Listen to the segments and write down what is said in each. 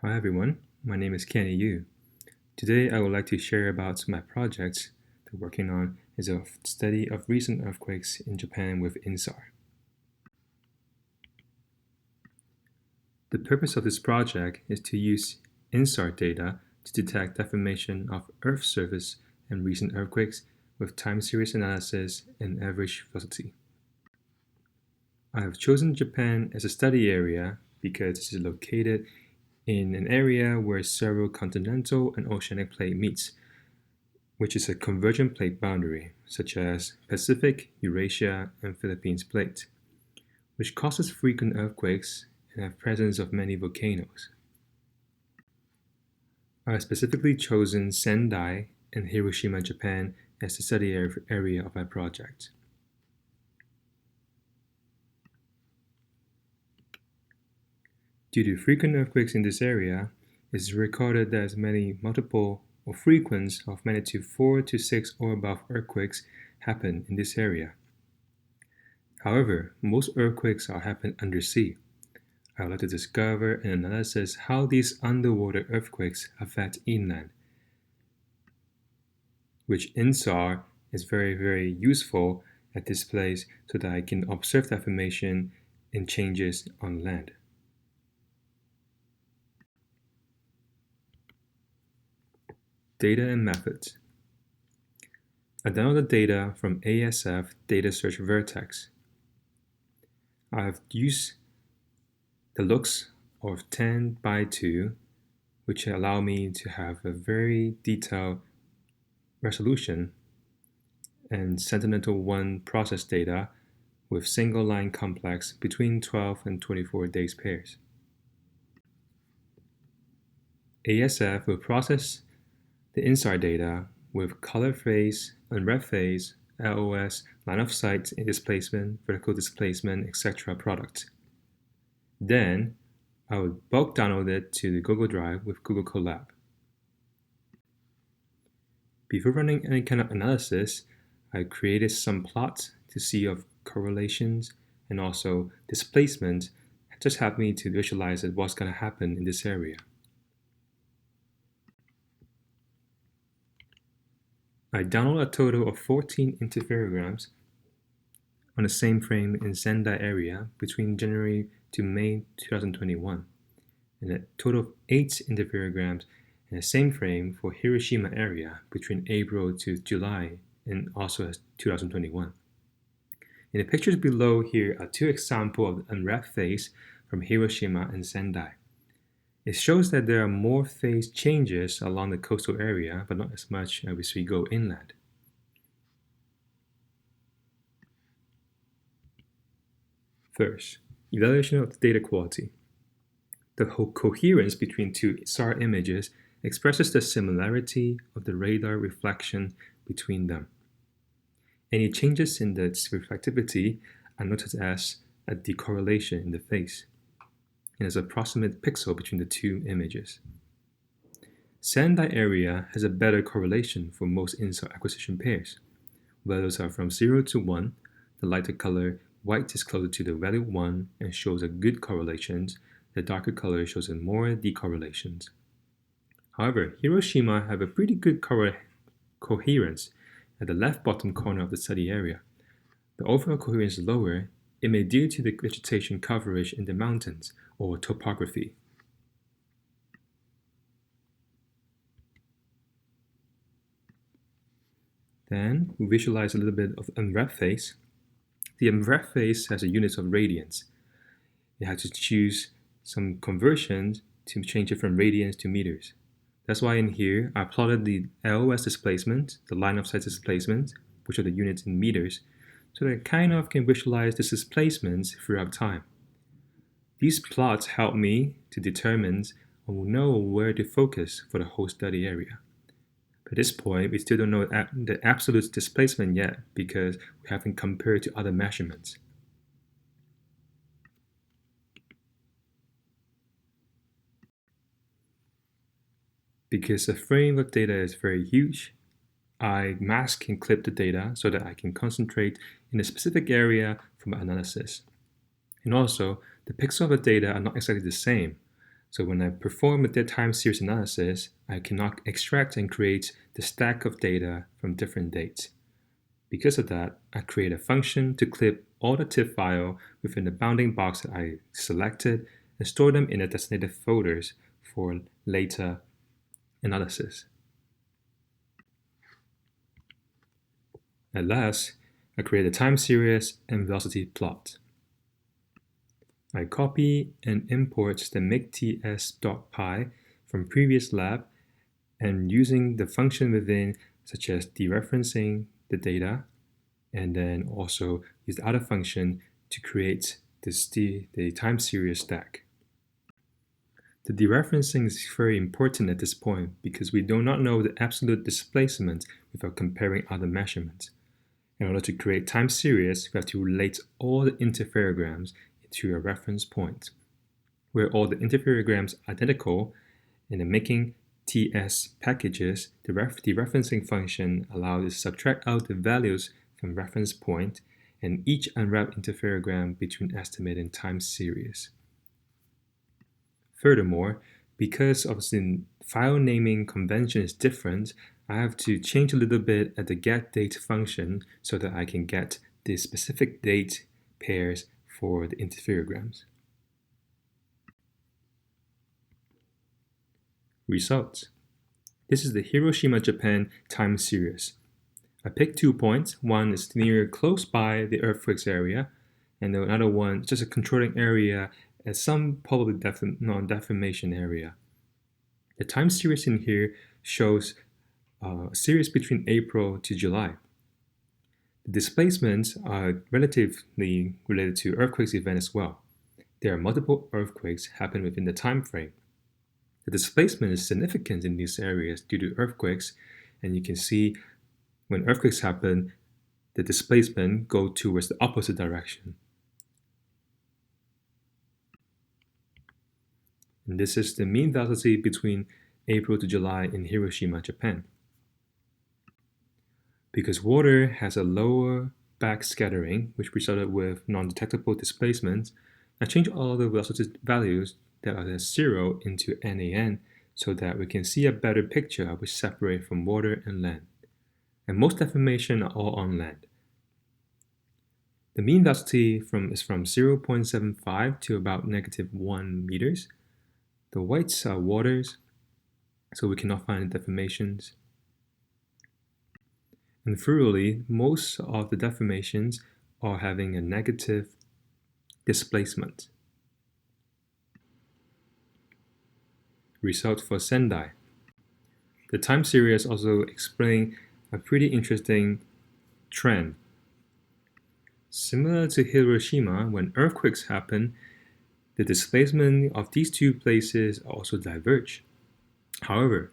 Hi everyone, my name is Kenny Yu. Today I would like to share about my project that I'm working on is a study of recent earthquakes in Japan with InSAR. The purpose of this project is to use InSAR data to detect deformation of Earth's surface and recent earthquakes with time series analysis and average velocity. I have chosen Japan as a study area because it is located in an area where several continental and oceanic plate meets, which is a convergent plate boundary, such as Pacific, Eurasia, and Philippines plate, which causes frequent earthquakes and have presence of many volcanoes. I have specifically chosen Sendai and Hiroshima, Japan as the study area of my project. Due to frequent earthquakes in this area, it is recorded that as many multiple or frequent of magnitude 4 to 6 or above earthquakes happen in this area. However, most earthquakes happen undersea. I would like to discover and analyze how these underwater earthquakes affect inland, which InSAR is very useful at this place so that I can observe the formation and changes on land. Data and methods. I downloaded data from ASF Data Search Vertex. I have used the looks of 10 by 2, which allow me to have a very detailed resolution, and Sentinel-1 process data with single line complex between 12 and 24 days pairs. ASF will process the InSAR data with color phase, unwrapped phase, LOS, line of sight, displacement, vertical displacement, etc. product. Then I would bulk download it to the Google Drive with Google Colab. Before running any kind of analysis, I created some plots to see of correlations and also displacement just help me to visualize what's going to happen in this area. I downloaded a total of 14 interferograms on the same frame in Sendai area between January to May 2021, and a total of 8 interferograms in the same frame for Hiroshima area between April to July and also 2021. In the pictures below here are 2 examples of unwrapped phase from Hiroshima and Sendai. It shows that there are more phase changes along the coastal area, but not as much as we go inland. First, evaluation of the data quality. The coherence between 2 SAR images expresses the similarity of the radar reflection between them. Any changes in the reflectivity are noted as a decorrelation in the phase, and as an approximate pixel between the 2 images. Sendai area has a better correlation for most InSAR acquisition pairs. Values are from 0 to 1. The lighter color white is closer to the value 1 and shows a good correlations. The darker color shows a more decorrelations. However, Hiroshima have a pretty good coherence at the left bottom corner of the study area. The overall coherence is lower. It may be due to the vegetation coverage in the mountains or topography. Then we visualize a little bit of unwrapped phase. The unwrapped phase has a unit of radians. You have to choose some conversions to change it from radians to meters. That's why in here I plotted the LOS displacement, the line of sight displacement, which are the units in meters, so that I kind of can visualize the displacements throughout time. These plots help me to determine or know where to focus for the whole study area. At this point, we still don't know the absolute displacement yet because we haven't compared to other measurements. Because the frame of data is very huge, I mask and clip the data so that I can concentrate in a specific area for my analysis. And also, the pixels of the data are not exactly the same. So when I perform the time series analysis, I cannot extract and create the stack of data from different dates. Because of that, I create a function to clip all the TIFF file within the bounding box that I selected and store them in the designated folders for later analysis. At last, I create a time series and velocity plot. I copy and import the makets.py from previous lab and using the function within, such as dereferencing the data, and then also use the other function to create the time series stack. The dereferencing is very important at this point because we do not know the absolute displacement without comparing other measurements. In order to create time series, we have to relate all the interferograms to a reference point, where all the interferograms are identical, and in making TS packages, the dereferencing function allows us to subtract out the values from reference point and each unwrapped interferogram between estimate and time series. Furthermore, because of the file naming convention is different, I have to change a little bit at the getDate function so that I can get the specific date pairs for the interferograms. Results. This is the Hiroshima, Japan time series. I picked 2 points. One is near close by the earthquake's area, and another one is just a controlling area at some probably non-deformation area. The time series in here shows a series between April to July. The displacements are relatively related to earthquakes event as well. There are multiple earthquakes happen within the time frame. The displacement is significant in these areas due to earthquakes, and you can see when earthquakes happen, the displacement go towards the opposite direction. And this is the mean velocity between April to July in Hiroshima, Japan. Because water has a lower backscattering, which resulted with non-detectable displacements, I change all the velocity values that are at 0 into NaN so that we can see a better picture which separate from water and land. And most deformation are all on land. The mean velocity is from 0.75 to about -1 meters. The whites are waters, so we cannot find deformations. And thoroughly, most of the deformations are having a negative displacement. Result for Sendai. The time series also explain a pretty interesting trend. Similar to Hiroshima, when earthquakes happen, the displacement of these two places also diverge. However,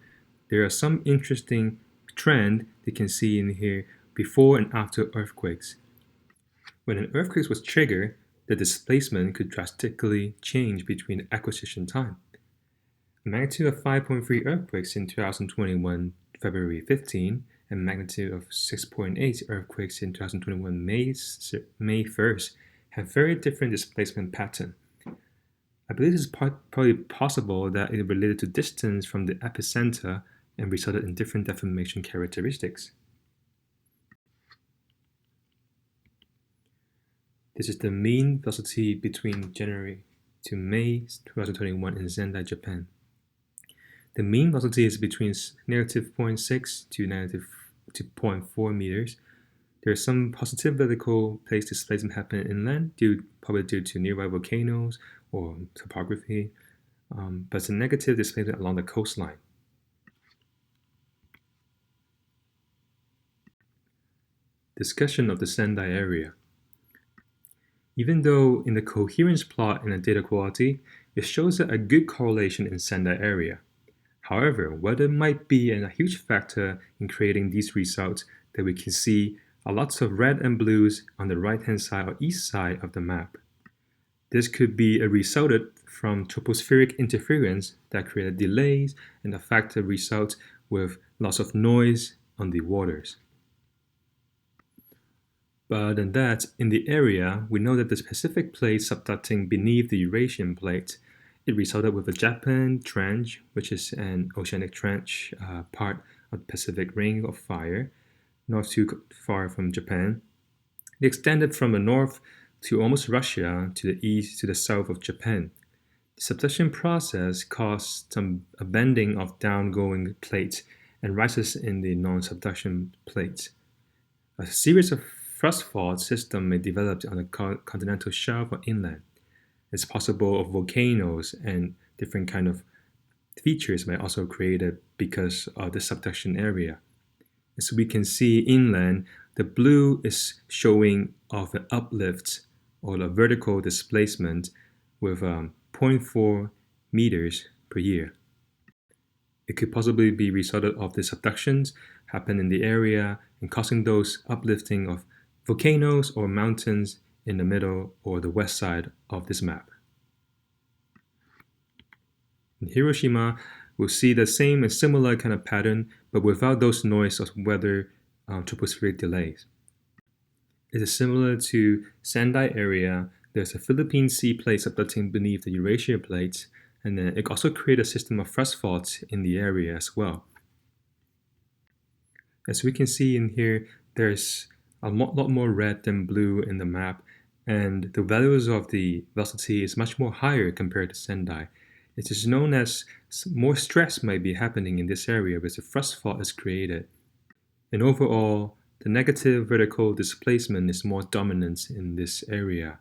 there are some interesting trend you can see in here before and after earthquakes. When an earthquake was triggered, the displacement could drastically change between the acquisition time. A magnitude of 5.3 earthquakes in 2021 February 15 and magnitude of 6.8 earthquakes in 2021 May 1st have very different displacement pattern. I believe it is probably possible that it related to distance from the epicenter and resulted in different deformation characteristics. This is the mean velocity between January to May 2021 in Sendai, Japan. The mean velocity is between -0.6 to -0.4 meters. There is some positive vertical place displacement happening inland, probably due to nearby volcanoes or topography, but it's a negative displacement along the coastline. Discussion of the Sendai area. Even though in the coherence plot and the data quality, it shows a good correlation in Sendai area. However, weather might be a huge factor in creating these results that we can see are lots of red and blues on the right-hand side or east side of the map. This could be a result from tropospheric interference that created delays and affect the result with lots of noise on the waters. But other than that, in the area, we know that the Pacific plate subducting beneath the Eurasian plate It resulted with the Japan Trench, which is an oceanic trench part of the Pacific Ring of Fire, not too far from Japan. It extended from the north to almost Russia, to the east to the south of Japan. The subduction process caused a bending of downgoing plates and rises in the non-subduction plates. A series of thrust fault systems may develop on the continental shelf or inland. It's possible of volcanoes and different kind of features may also created because of the subduction area. As we can see inland, the blue is showing of the uplift or the vertical displacement with 0.4 meters per year. It could possibly be resulted of the subductions happen in the area and causing those uplifting of volcanoes or mountains in the middle or the west side of this map. In Hiroshima, we'll see the same and similar kind of pattern, but without those noise of weather tropospheric delays. It is similar to Sendai area. There's a Philippine sea plate subducting beneath the Eurasia plates, and then it also created a system of thrust faults in the area as well. As we can see in here, there's a lot more red than blue in the map, and the values of the velocity is much more higher compared to Sendai. It is known as more stress might be happening in this area where the thrust fault is created. And overall, the negative vertical displacement is more dominant in this area.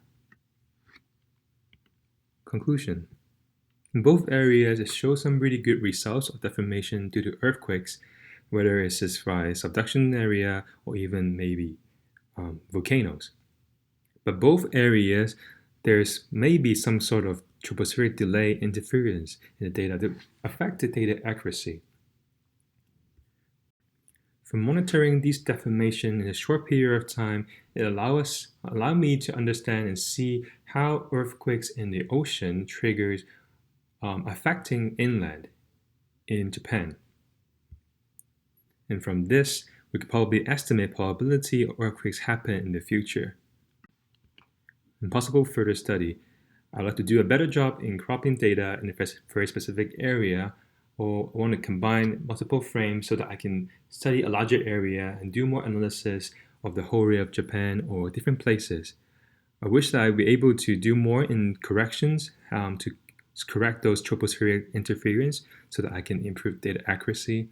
Conclusion. In both areas, it shows some really good results of deformation due to earthquakes, whether it's just by subduction area or even maybe volcanoes. But both areas, there's maybe some sort of tropospheric delay interference in the data that affect the data accuracy. From monitoring these deformations in a short period of time, it allow me to understand and see how earthquakes in the ocean triggers affecting inland in Japan. And from this, we could probably estimate probability of earthquakes happen in the future. In possible further study, I'd like to do a better job in cropping data in a very specific area, or I want to combine multiple frames so that I can study a larger area and do more analysis of the whole area of Japan or different places. I wish that I'd be able to do more in corrections to correct those tropospheric interference so that I can improve data accuracy.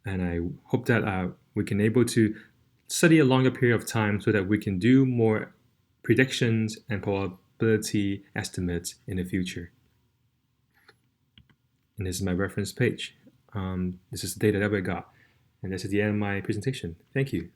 And I hope that we can able to study a longer period of time so that we can do more predictions and probability estimates in the future. And this is my reference page. This is the data that we got. And this is the end of my presentation. Thank you.